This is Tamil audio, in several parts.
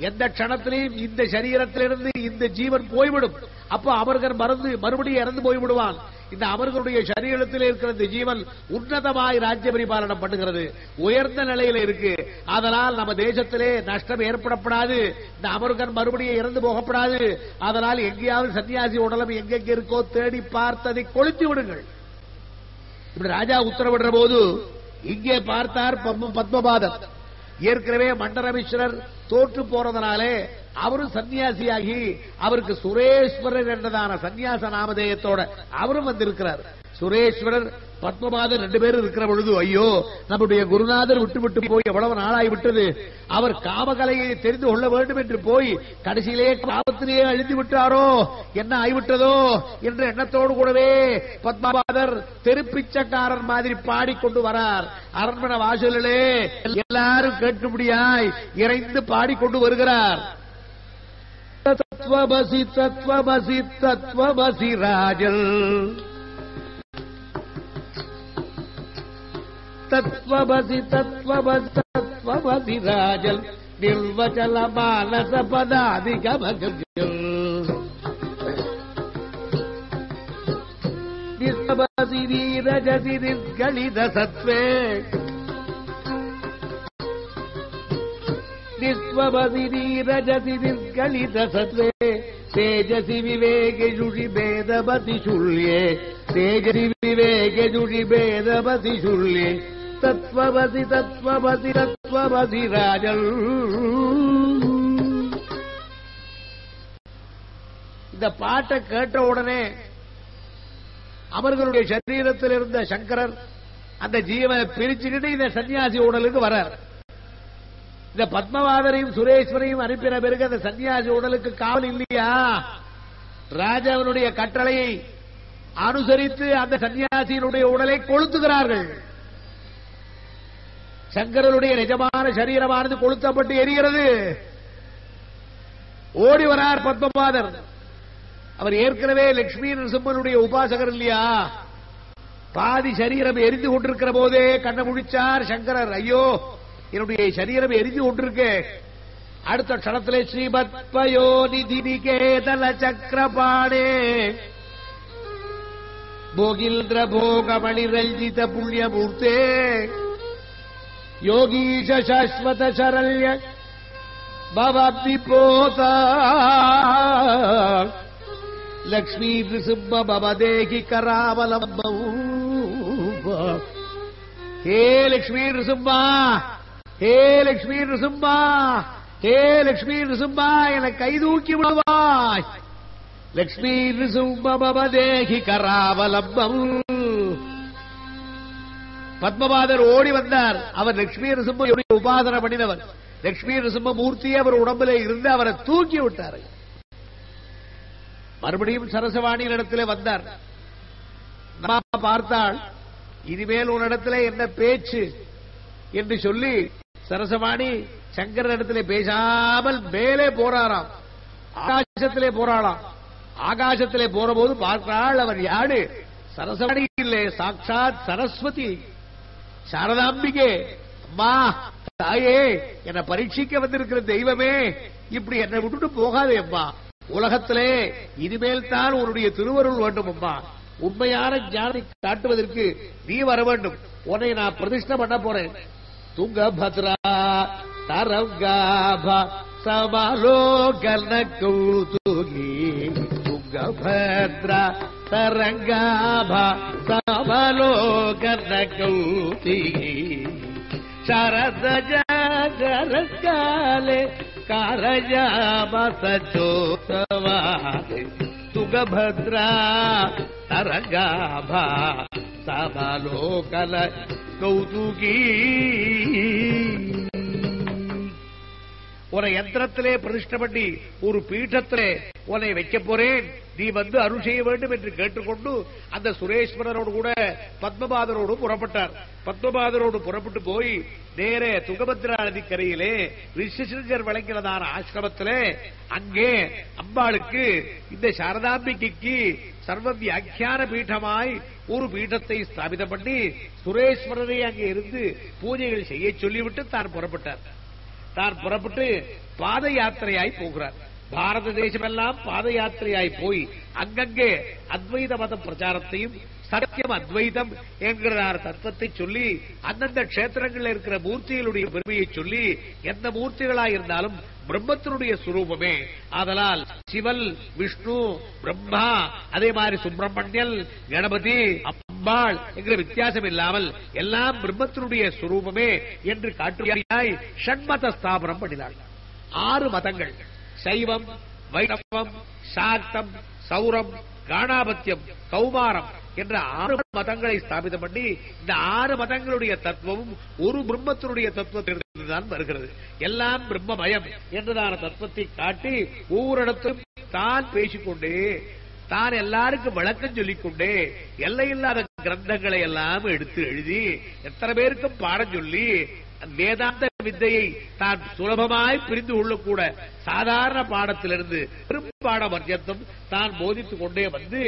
எந்த க்ஷணத்திலையும் இந்த சரீரத்திலிருந்து இந்த ஜீவன் போய்விடும். அப்போ அமர்கர் மறுபடியும் இறந்து போய்விடுவான். இந்த அமர்களுடைய சரீரத்தில் இருக்கிற இந்த ஜீவன் உன்னதமாய் ராஜ்ய பரிபாலனம் பண்ணுகிறது, உயர்ந்த நிலையில இருக்கு. அதனால் நம்ம தேசத்திலே நஷ்டம் ஏற்படப்படாது, இந்த அமர்கர் மறுபடியும் இறந்து போகப்படாது. அதனால் எங்கேயாவது சன்னியாசி உடலம் எங்கெங்க இருக்கோ தேடி பார்த்ததை கொளுத்தி விடுங்கள். இப்படி ராஜா உத்தரவிடுற போது இங்கே பார்த்தார் பத்மபாதர். ஏற்கனவே மண்டரமிஸ்வரர் தோற்று போறதுனாலே அவரும் சன்னியாசியாகி அவருக்கு சுரேஸ்வரர் என்றதான சன்னியாச நாமதேயத்தோட அவரும் வந்திருக்கிறார். சுரேஸ்வரர் பத்மபாதர் 2 பேரும் இருக்கிற பொழுது, ஐயோ நம்முடைய குருநாதர் விட்டு போய் எவ்வளவு நாளாகிவிட்டது, அவர் காமகலையை தெரிந்து கொள்ள வேண்டும் என்று போய் கடைசியிலே காமத்திலேயே அழிந்து விட்டாரோ, என்ன ஆகிவிட்டதோ என்ற எண்ணத்தோடு கூடவே பத்மபாதர் தெருப்பிச்சக்காரர் மாதிரி பாடிக்கொண்டு வரார். அரண்மனை வாசலிலே எல்லாரும் கேட்கும்படியாய் இறைந்து பாடிக்கொண்டு வருகிறார். தத்வமசி தத்வமசி தத்வமசி ராஜல், தத்வமசி தத்வமசி தத்வமசி ராஜல், நிர்வச்சல மானச பதாதிகமகல், நிர்வசி நீரஜசி நிர்கலித சத்வே, நிஸ்வமசி நீரஜசி நிர்கலித சத்வே, தேஜசி விவேகே ஜுஷி பேதமதி சுல்யே, தேஜசி விவேகே ஜுஷி பேதமதி சுல்யே, தத்வமசி தத்வமசி தத்வமசி ராஜல். இந்த பாட்டை கேட்ட உடனே அவர்களுடைய சரீரத்தில் இருந்த சங்கரர் அந்த ஜீவனை பிரிச்சுக்கிட்டு இந்த சன்னியாசி உடலுக்கு வரார். இந்த பத்மபாதரையும் சுரேஸ்வரையும் அனுப்பின பிறகு அந்த சன்னியாசி உடலுக்கு காவல் இல்லையா? ராஜாவினுடைய கட்டளையை அனுசரித்து அந்த சன்னியாசியினுடைய உடலை கொளுத்துகிறார்கள். சங்கரனுடைய நிஜமான சரீரமானது கொளுத்தப்பட்டு எரிகிறது. ஓடி வரார் பத்மபாதர். அவர் ஏற்கனவே லட்சுமி நரசிம்மனுடைய உபாசகர் இல்லையா? பாதி சரீரம் எரிந்து கொண்டிருக்கிற போதே கண்ண முழிச்சார் சங்கரர். ஐயோ, என்னுடைய சரீரம் எரிந்து கொண்டிருக்கு. அடுத்த க்ஷணத்திலே ஸ்ரீமத் பயோ நிதி நிகேதன சக்கரபாணே போகில்ர போகமணி ரஞ்சித புண்ணியமூர்த்தே யோகீஷ சாஸ்வத சரண்ய பவதி போதா லக்ஷ்மீ நிருசிம்ம பவதேகி கராவலம்பம். ஹே லக்ஷ்மீ நிருசிம்மா, ஹே லக்ஷ்மி நிருசிம்மா, ஹே லக்ஷ்மி நிருசிம்மா, என கைதூக்கி விடுவாய். லக்ஷ்மி நிருசிம்ம பவதேகி கராவலம்பம். பத்மபாதர் ஓடி வந்தார். அவர் லட்சுமி நிருசிம்ம உபாசனை பண்ணினவர். லட்சுமி நிருசிம்ம மூர்த்தியை அவர் உடம்பில் இருந்து அவரை தூக்கி விட்டார். மறுபடியும் சரசவாணியின் இடத்திலே வந்தார். பார்த்தாள், இனிமேல் உன்னிடத்திலே என்ன பேச்சு என்று சொல்லி சரசவாணி சங்கர இடத்திலே பேசாமல் மேலே போறாராம். ஆகாசத்திலே போறாளாம். ஆகாசத்திலே போற போது பார்க்கிறாள், அவர் யாரு? சரசவாணி இல்லை, சாட்சாத் சரஸ்வதி சாரதாம்பிகே. அம்மா தாயே, என்னை பரீட்சிக்க வந்திருக்கிற தெய்வமே, இப்படி என்னை விட்டுட்டு போகாதே அம்மா. உலகத்திலே இனிமேல் தான் உன்னுடைய திருவருள் வேண்டும் அம்மா. உண்மையான ஞானத்தை காட்டுவதற்கு நீ வர வேண்டும். உன்னை நான் பிரதிஷ்டை பண்ண போறேன். துங்கபத்ரா தரங்காபா சமாலோகன கௌதுகி, துங்கபத்ரா தரங்காபா சமாலோகன கௌதுகி, சரத ஜரகாலே காரஜாமசோத்தவாதே, துங்கபத்ரா தரங்காபா சமாலோகன கௌதுகி. உன்னை யந்திரத்திலே பிரதிஷ்டை பண்ணி ஒரு பீட்டத்திலே உன்னை வைக்க போறேன், நீ வந்து அருள் செய்ய வேண்டும் என்று கேட்டுக்கொண்டு அந்த சுரேஸ்வரரோடு கூட பத்மபாதரோடு புறப்பட்டார். பத்மபாதரோடு புறப்பட்டு போய் நேரே துங்கபத்ரா நதிக்கரையிலே ரிஷிசிங்கர் வழங்கினதான ஆசிரமத்திலே அங்கே அம்பாளுக்கு இந்த சாரதாம்பிகைக்கு சர்வ வியாக்கியான பீட்டமாய் ஒரு பீட்டத்தை ஸ்தாபிதம் பண்ணி சுரேஸ்வரரை அங்கே இருந்து பூஜைகள் செய்ய சொல்லிவிட்டு தான் புறப்பட்டார். தான் புறப்பட்டு பாத யாத்திரையாய் போகிறார். பாரத தேசமெல்லாம் பாத யாத்திரையாய் போய் அங்கங்கே அத்வைத மத பிரச்சாரத்தையும் சத்தியம் அத்வைதம் என்கிற தத்துவத்தை சொல்லி அந்தந்த கஷேத்திரங்களில் இருக்கிற மூர்த்திகளுடைய பெருமையை சொல்லி எந்த மூர்த்திகளாய் இருந்தாலும் பிரம்மத்தினுடைய சுரூபமே. ஆதலால் சிவன், விஷ்ணு, பிரம்மா, அதே மாதிரி சுப்பிரமணியன், கணபதி, அம்பாள் என்கிற வித்தியாசம் இல்லாமல் எல்லாம் பிரம்மத்தினுடைய சுரூபமே என்று காட்டுகிறாய். ஷண்மத ஸ்தாபனம் பண்ணினார். 6 மதங்கள், சைவம், வைணவம், சாக்தம், சௌரம், காணாபத்தியம், கௌமாரம் என்ற 6 மதங்களை ஸ்தாபிதம் பண்ணி இந்த 6 மதங்களுடைய தத்துவமும் ஒரு பிரம்மத்தினுடைய தத்துவத்திலிருந்துதான் வருகிறது. எல்லாம் பிரம்மமயம் என்றதான தத்துவத்தை காட்டி ஒவ்வொரு இடத்திலும் தான் பேசிக்கொண்டே, தான் எல்லாருக்கும் விளக்கம் சொல்லிக்கொண்டே, எல்லையில்லாத கிரந்தங்களை எல்லாம் எடுத்து எழுதி எத்தனை பேருக்கும் பாடம் சொல்லி வேதாந்த வித்தையை தான் சுலபமாய் புரிந்து கொள்ளக்கூட சாதாரண பாடத்திலிருந்து பெரும்பாட பர்யந்தம் தான் போதித்துக் கொண்டே வந்து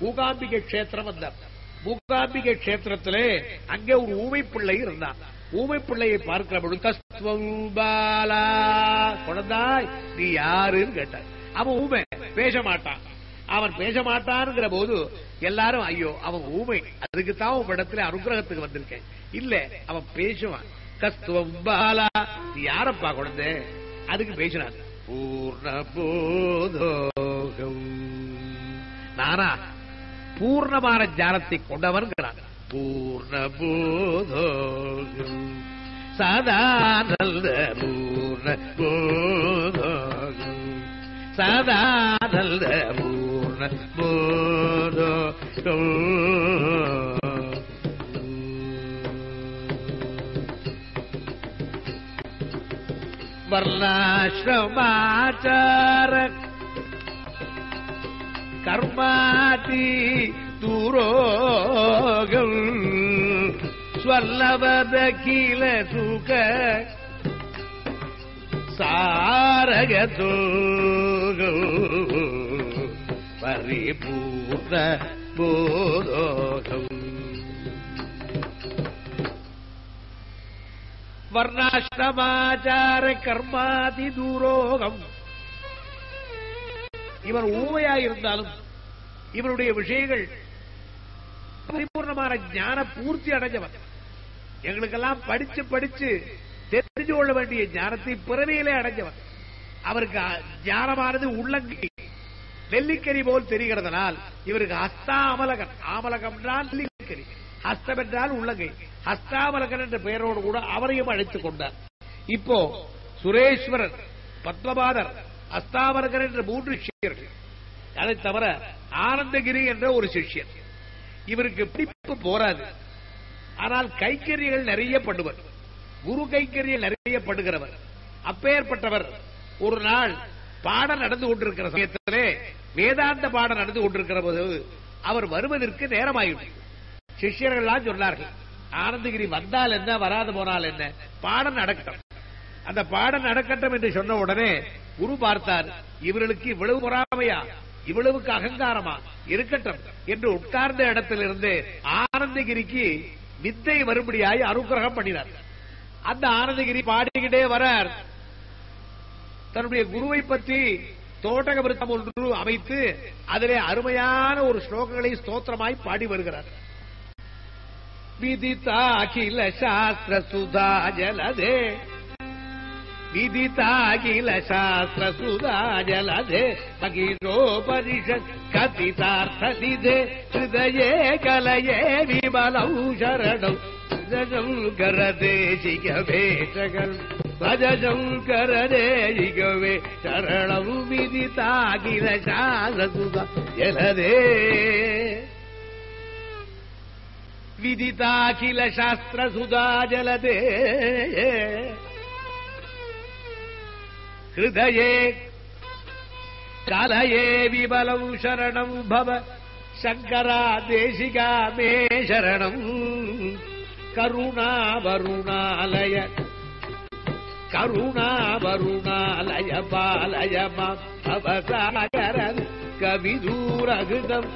மூகாம்பிகை கஷேத்திரம் வந்தார். மூகாம்பிகை கஷேத்திரத்திலே அங்கே ஒரு ஊமை பிள்ளை இருந்தான். ஊமை பிள்ளையை பார்க்கிற பொழுது கஸ்தூபாலா, குழந்தாய் நீ யாருன்னு கேட்டார். அவன் ஊமை, பேச மாட்டான். அவன் பேச மாட்டான்ங்கிற போது எல்லாரும் ஐயோ அவன் ஊமை, அதுக்குத்தான் உன் இடத்துல அனுகிரகத்துக்கு வந்திருக்கேன். இல்ல, அவன் பேசுவான். கஸ்துவம்பாலா, நீ யாரப்பா குழந்தை? அதுக்கு பேசினான். பூர்ணபோதோகம், நானா பூர்ணமான ஞானத்தை கொண்டவன். பூர்ணபோதோகம் சதானந்த பூர்ணபோதோகம் சதானந்த பூர்ணபோதோகம் வர்ணாஸ்ரமாச்சார கர்மாதி தூரோகம் ஸ்வல்லவதகில சுக சாரகதோகம் பரிபூர்ண போதோகம். வர்ணாஸ்ரமாச்சார கர்மாதி தூரோகம். இவர் ஊமையாயிருந்தாலும் இவருடைய விஷயங்கள் பரிபூர்ணமான ஞான பூர்த்தி அடைஞ்சவர். எங்களுக்கெல்லாம் படிச்சு படிச்சு தெரிஞ்சு கொள்ள வேண்டிய ஞானத்தை பிறவியிலே அடைஞ்சவர். அவருக்கு ஞானமானது உள்ளங்கை நெல்லிக்கரி போல் தெரிகிறதனால் இவருக்கு ஹஸ்தாமலகன், ஆமலகம் என்றால் நெல்லிக்கரி, ஹஸ்தம் என்றால் உள்ளங்கை, ஹஸ்தாமலகன் என்ற பெயரோடு கூட அவரையும் அழைத்துக் கொண்டார். இப்போ சுரேஸ்வரர், பத்மபாதர், ஹஸ்தாமலகன் என்ற 3 சிஷ்யர்கள். அதை தவிர ஆனந்தகிரி என்ற ஒரு சிஷ்யர். இவருக்கு பிடிப்பு போராது, ஆனால் கைக்கரியங்கள் நிறைய பண்ணுவர், குரு கைக்கரியல் நிறைய பண்ணுகிறவர். அப்பேற்பட்டவர் ஒரு நாள் பாடம் நடந்து கொண்டிருக்கிற சமயத்திலே, வேதாந்த பாடம் நடந்து கொண்டிருக்கிற போது அவர் வருவதற்கு நேரமாயிடும். சிஷ்யர்கள்லாம் சொன்னார்கள், ஆனந்தகிரி வந்தால் என்ன, வராது போனால் என்ன, பாடம் நடக்கட்டும். அந்த பாடம் நடக்கட்டும் என்று சொன்ன உடனே குரு பார்த்தார், இவர்களுக்கு இவ்வளவு பொறாமையா, இவ்வளவுக்கு அகங்காரமா, இருக்கட்டும் என்று உட்கார்ந்த இடத்திலிருந்து ஆனந்தகிரிக்கு வித்தை வரும்படியாய் அனுகிரகம் பண்ணினார். அந்த ஆனந்தகிரி பாடிக்கிட்டே வரார். தன்னுடைய குருவை பற்றி தோட்டக விருத்தம் ஒன்று அமைத்து அதிலே அருமையான ஒரு ஸ்லோகங்களை ஸ்தோத்திரமாய் பாடி வருகிறார். விதிதாகில சாஸ்திர சுதா ஜலதே, விதிதாகில சாஸ்திர சுதா ஜலதே, பகீரோபனிஷத் கதிதார்த்த நிதே, ஹிருதயே கலயே விமலௌ சரணம் பஜசங்கர தேசிகவே சகல், பஜசங்கர தேசிகவே சரணம். விதிதாகில சாஸ்திர சுதா ஜலதே, விதிதாகில சாஸ்திர சுதா ஜலதே, ஹிருதயே கலயே விமலம் சரணம் பவ சங்கரா தேசிகா மே சரணம். கருணா வருணாலய கருணா வருணாலய பாலய மவசாகர கவிதூரகிருதம்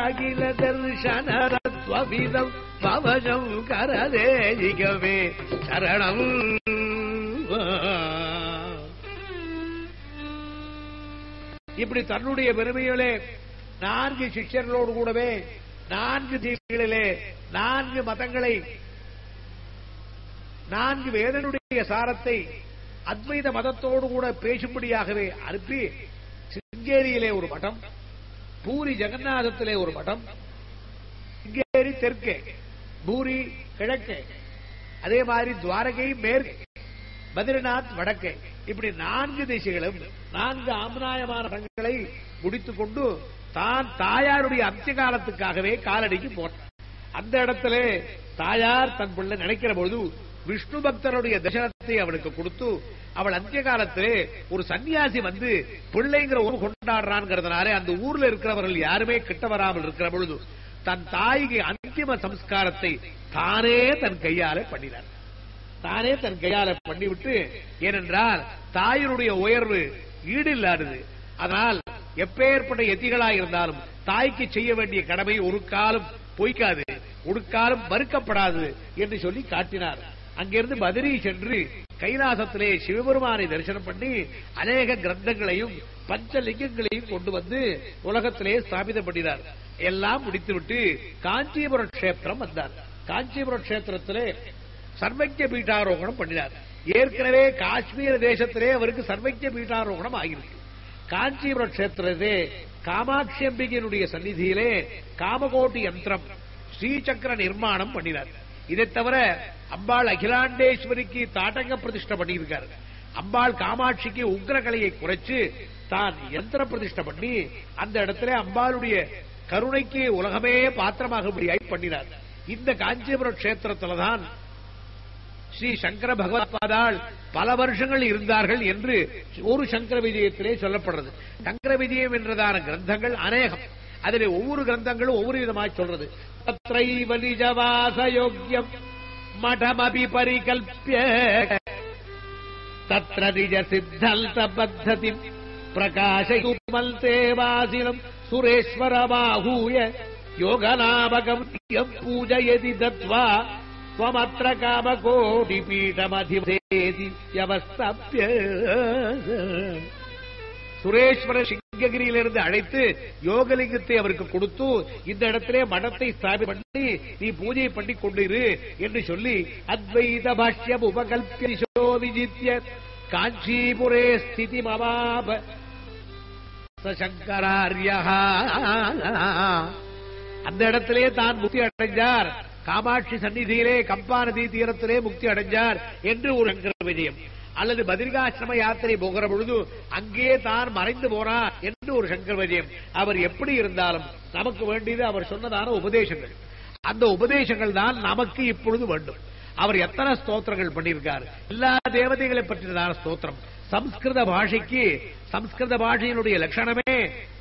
அகில தர்சனரத்வவிதம் பவசங்கர தேசிகமே சரணம். இப்படி தன்னுடைய பெருமையிலே 4 சிஷ்யர்களோடு கூடவே 4 தீவிகளிலே 4 மதங்களை 4 வேதனுடைய சாரத்தை அத்வைத மதத்தோடு கூட பேசும்படியாகவே அனுப்பி சிங்கேரியிலே ஒரு மடம், பூரி ஜெகநாதத்திலே ஒரு மடம், சிங்கேரி தெற்கே, பூரி கிழக்கே, அதே மாதிரி துவாரகை மேற்கு, பத்ரிநாத் வடக்கே, இப்படி 4 திசைகளும் 4 ஆம்நாயமான மடங்களை முடித்துக் கொண்டு தான் தாயாருடைய அந்திய காலத்துக்காகவே காலடிக்கு போனார். அந்த இடத்திலே தாயார் தன் பிள்ளை நினைக்கிற பொழுது விஷ்ணு பக்தருடைய தரிசனத்தை அவளுக்கு கொடுத்து, அவள் அந்திய காலத்திலே ஒரு சன்னியாசி வந்து பிள்ளைங்கிற ஒரு கொண்டாடுறான்ங்கிறதுனாலே அந்த ஊர்ல இருக்கிறவர்கள் யாருமே கிட்ட வராமல் இருக்கிற பொழுது தன் தாய்க்கு அந்திம சம்ஸ்காரத்தை தானே தன் கையால பண்ணினார். தானே தன் கையால பண்ணிவிட்டு, ஏனென்றால் தாயினுடைய உயர்வு ஈடில்லாதது. அதனால் எப்பேற்பட்ட எத்திகளாக இருந்தாலும் தாய்க்கு செய்ய வேண்டிய கடமை ஒரு காலம் பொய்க்காது, ஒரு காலம் மறுக்கப்படாது என்று சொல்லி காட்டினார். அங்கிருந்து பத்ரி சென்று கைலாசத்திலே சிவபெருமானை தரிசனம் பண்ணி அநேக கிரந்தங்களையும் பஞ்சலிங்கங்களையும் கொண்டு வந்து உலகத்திலே ஸ்தாபிதம் பண்ணினார். எல்லாம் முடித்துவிட்டு காஞ்சிபுர கஷேத்திரம் வந்தார். காஞ்சிபுர கஷேத்திரத்திலே சர்வஜ்ய பீட்டாரோகணம் பண்ணினார். ஏற்கனவே காஷ்மீர தேசத்திலே அவருக்கு சர்வஜ்ய பீட்டாரோகணம் ஆகியிருக்கு. காஞ்சிபுர கஷேத்திரத்திலே காமாட்சி அம்பிகையினுடைய சந்நிதியிலே காமகோட்டி யந்திரம் ஸ்ரீசக்கர நிர்மாணம் பண்ணினார். இதை தவிர அம்பாள் அகிலாண்டேஸ்வரிக்கு தாட்டங்க பிரதிஷ்டை பண்ணியிருக்கார். அம்பாள் காமாட்சிக்கு உக்ரகலையை குறைச்சு தான் யந்திர பிரதிஷ்டை பண்ணி அந்த இடத்துல அம்பாளுடைய கருணைக்கு உலகமே பாத்திரமாகும்படியாய் பண்ணினார். இந்த காஞ்சிபுர கஷேத்திரத்தில்தான் ஸ்ரீ சங்கர பகவத்பாதாள் பல வருஷங்கள் இருந்தார்கள் என்று ஒரு சங்கர விஜயத்திலே சொல்லப்படுறது. சங்கர விஜயம் என்றதான கிரந்தங்கள் அநேகம். அதிலே ஒவ்வொரு கிரந்தங்களும் ஒவ்வொரு விதமாய் சொல்றது. தத்ரைவ நிஜவாசயோக்யம் மடமபி பரிகல்ப்ய தத்ர நிஜ சித்தல்த பத்ததி பிரகாசயுமல்தே வாசினம் சுரேஸ்வரமாஹூய யோகநாமகம் பூஜயதி தத்வா त्वमत्र कामकोटिपीठमधिपतेति व्यवस्थाप्य. சுரேஸ்வர சிங்ககிரியிலிருந்து அழைத்து யோகலிங்கத்தை அவருக்கு கொடுத்து இந்த இடத்திலே மடத்தை ஸ்தாபி பண்ணி நீ பூஜை பண்ணி கொண்டிரு என்று சொல்லி அத்வைத பாஷ்யம் உபகல்பியோ விஜித்ய காஞ்சிபுரே ஸ்திதி மமாப சங்கரார்யா. அந்த இடத்திலே தான் முக்தி அடைஞ்சார். காமாட்சி சந்நிதியிலே கம்பாநதி தீரத்திலே முக்தி அடைஞ்சார் என்று ஒரு சங்கர விஜயம். அல்லது பத்ரிகாசிரம யாத்திரை போகிற பொழுது அங்கே தான் மறைந்து போனார் என்று ஒரு சங்கர விஜயம். அவர் எப்படி இருந்தாலும் நமக்கு வேண்டியது அவர் சொன்னதான உபதேசங்கள். அந்த உபதேசங்கள் தான் நமக்கு இப்பொழுது வேண்டும். அவர் எத்தனை ஸ்தோத்திரங்கள் பண்ணியிருக்கார். எல்லா தேவதைகளை பற்றியதான ஸ்தோத்திரம். சம்ஸ்கிருத பாஷைக்கு சம்ஸ்கிருத பாஷையினுடைய லட்சணமே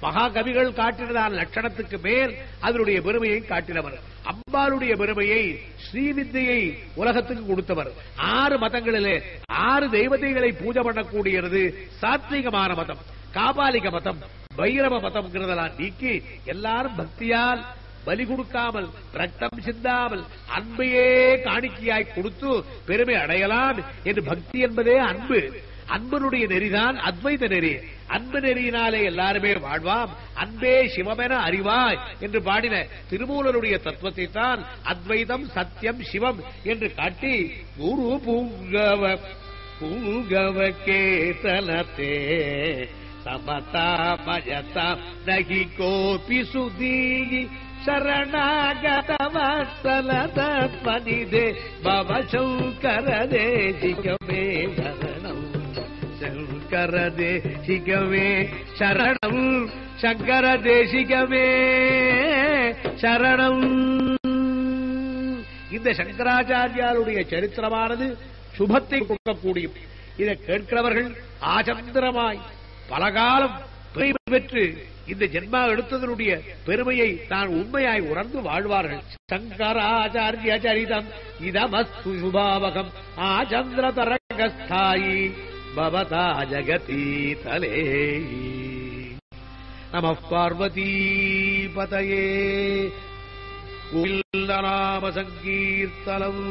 மகாகவிகள் காட்டினதான லட்சணத்துக்கு மேல் அதனுடைய பெருமையை காட்டினவர். அம்பாளுடைய பெருமையை ஸ்ரீவித்தையை உலகத்துக்கு கொடுத்தவர். 6 மதங்களிலே 6 தெய்வதைகளை பூஜை பண்ணக்கூடியது சாத்விகமான மதம். காபாலிக மதம், பைரவ மதம்ங்கிறதெல்லாம் நீக்கி எல்லாரும் பக்தியால் பலி கொடுக்காமல் ரத்தம் சிந்தாமல் அன்பையே காணிக்கையாய் கொடுத்து பெருமை அடையலாம் என்று. பக்தி என்பதே அன்பு. அன்பனுடைய நெறிதான் அத்வைத நெறி. அன்பு நெறியினாலே எல்லாருமே வாழ்வாம். அன்பே சிவமென அறிவாய் என்று பாடின திருமூலருடைய தத்துவத்தை தான் அத்வைதம் சத்தியம் சிவம் என்று காட்டி குரு பூங்கவ பூங்கவ கேதனத்தே சமதா மயதா நகி கோபி சுதீகி சரணாகதவத்சலதத்வனிதே பவ சங்கர தேசிகமே சரணம் சங்கர தேசிகமே சரணம் சங்கர தேசிகமே சரணம். இந்த சங்கராச்சாரியாருடைய சரித்திரமானது சுபத்தை கொடுக்கக்கூடிய. இதை கேட்கிறவர்கள் ஆச்சந்திரமாய் பலகாலம் பெற்று இந்த ஜென்மா எடுத்ததனுடைய பெருமையை தான் உண்மையாய் உணர்ந்து வாழ்வார்கள். சங்கராச்சாரிய சரிதம் இதமஸ்து சுபாவகம் ஆச்சந்திர தரங்கஸ்தாயி பவதா ஜகதி தலே. நம பார்வதி பதயே. கோவிந்த நாம சங்கீர்த்தனம்.